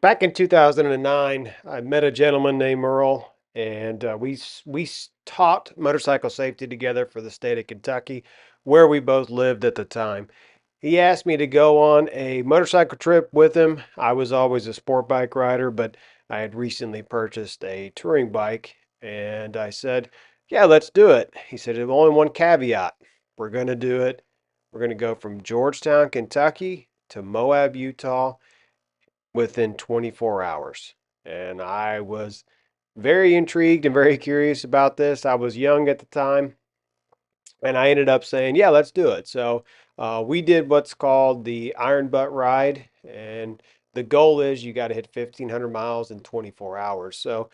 Back in 2009, I met a gentleman named Merle, and taught motorcycle safety together for the state of Kentucky, where we both lived at the time. He asked me to go on a motorcycle trip with him. I was always a sport bike rider, but I had recently purchased a touring bike, and I said, "Yeah, let's do it." He said, "There's only one caveat. We're going to do it. We're going to go from Georgetown, Kentucky to Moab, Utah within 24 hours." And I was very intrigued and very curious about this. I was young at the time, and I ended up saying, "Yeah, let's do it." So we did what's called the Iron Butt Ride, and the goal is you got to hit 1,500 miles in 24 hours. So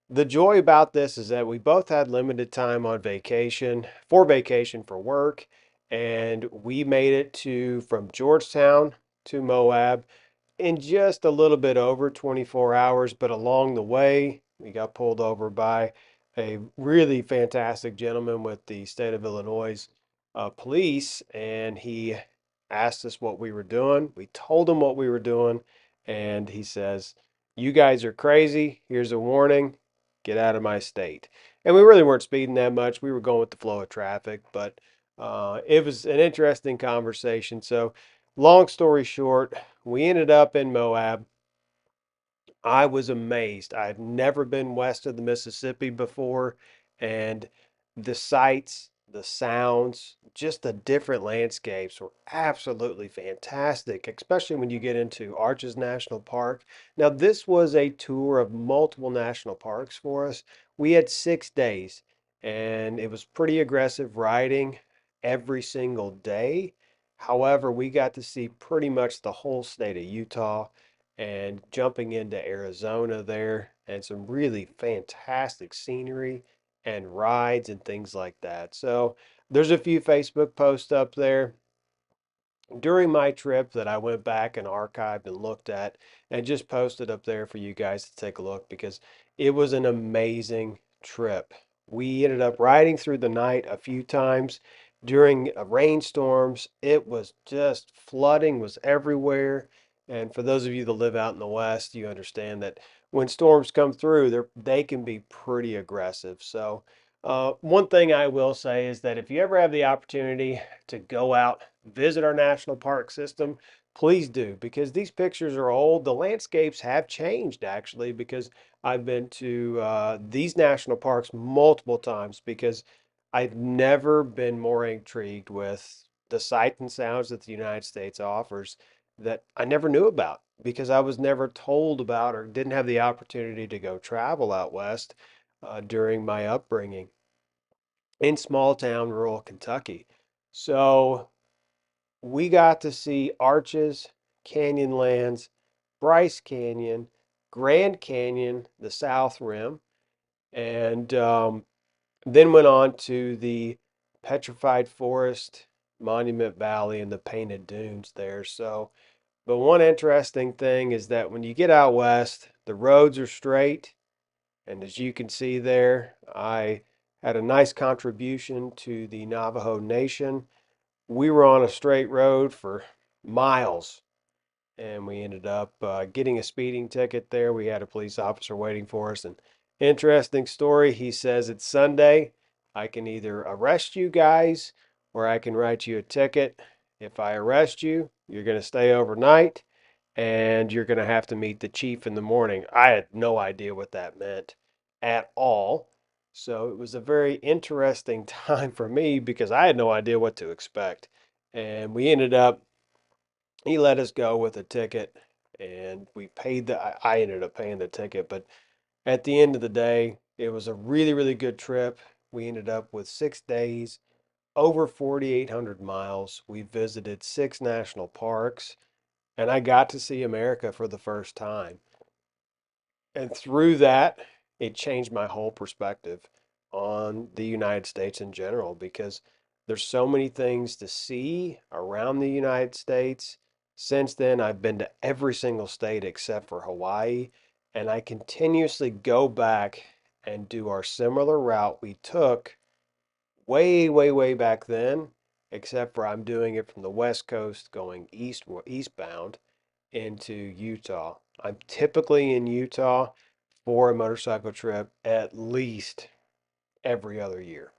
the joy about this is that we both had limited time on vacation for work, and we made it to from Georgetown to Moab in just a little bit over 24 hours, but along the way, we got pulled over by a really fantastic gentleman with the state of Illinois police, and he asked us what we were doing. We told him what we were doing, and he says, "You guys are crazy. Here's a warning. Get out of my state." And we really weren't speeding that much. We were going with the flow of traffic, but it was an interesting conversation. So, long story short, we ended up in Moab. I was amazed. I'd never been west of the Mississippi before, and the sights, the sounds, just the different landscapes were absolutely fantastic, especially when you get into Arches National Park. Now, this was a tour of multiple national parks for us. We had 6 days, and it was pretty aggressive riding every single day. However, we got to see pretty much the whole state of Utah and jumping into Arizona there, and some really fantastic scenery and rides and things like that. So there's a few Facebook posts up there during my trip that I went back and archived and looked at and just posted up there for you guys to take a look because it was an amazing trip. We ended up riding through the night a few times during rainstorms. It was just flooding was everywhere. And for those of you that live out in the West, you understand that when storms come through, they can be pretty aggressive. So, one thing I will say is that if you ever have the opportunity to go out, visit our national park system, please do, because these pictures are old. The landscapes have changed actually, because I've been to these national parks multiple times because I've never been more intrigued with the sights and sounds that the United States offers that I never knew about because I was never told about or didn't have the opportunity to go travel out west during my upbringing in small town rural Kentucky. So we got to see Arches, Canyonlands, Bryce Canyon, Grand Canyon, the South Rim, and then went on to the Petrified Forest, Monument Valley, and the Painted Dunes there. So, but one interesting thing is that when you get out west, the roads are straight. And as you can see there, I had a nice contribution to the Navajo Nation. We were on a straight road for miles, and we ended up getting a speeding ticket there. We had a police officer waiting for us. And interesting story, he says it's Sunday. I can either arrest you guys or I can write you a ticket. If I arrest you, you're going to stay overnight and you're going to have to meet the chief in the morning. I had no idea what that meant at all. So it was a very interesting time for me because I had no idea what to expect. And we ended up, he let us go with a ticket and we paid I ended up paying the ticket. But at the end of the day, it was a really, really good trip. We ended up with 6 days, over 4,800 miles. We visited 6 national parks and I got to see America for the first time. And through that, it changed my whole perspective on the United States in general because there's so many things to see around the United States. Since then, I've been to every single state except for Hawaii, and I continuously go back and do our similar route we took way, way, way back then, except for I'm doing it from the West Coast going eastbound into Utah. I'm typically in Utah for a motorcycle trip at least every other year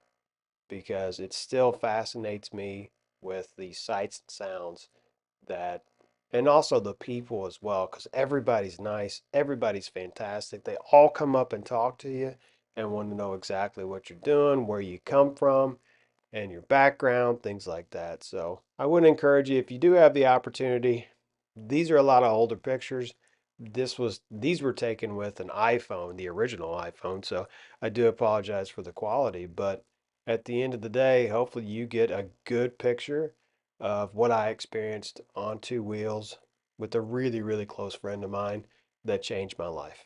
because it still fascinates me with the sights and sounds that, and also the people as well, because everybody's nice, everybody's fantastic. They all come up and talk to you and want to know exactly what you're doing, where you come from, and your background, things like that. So I would encourage you, if you do have the opportunity, these are a lot of older pictures. These were taken with an iPhone, the original iPhone. So I do apologize for the quality, but at the end of the day, hopefully you get a good picture of what I experienced on two wheels with a really, really close friend of mine that changed my life.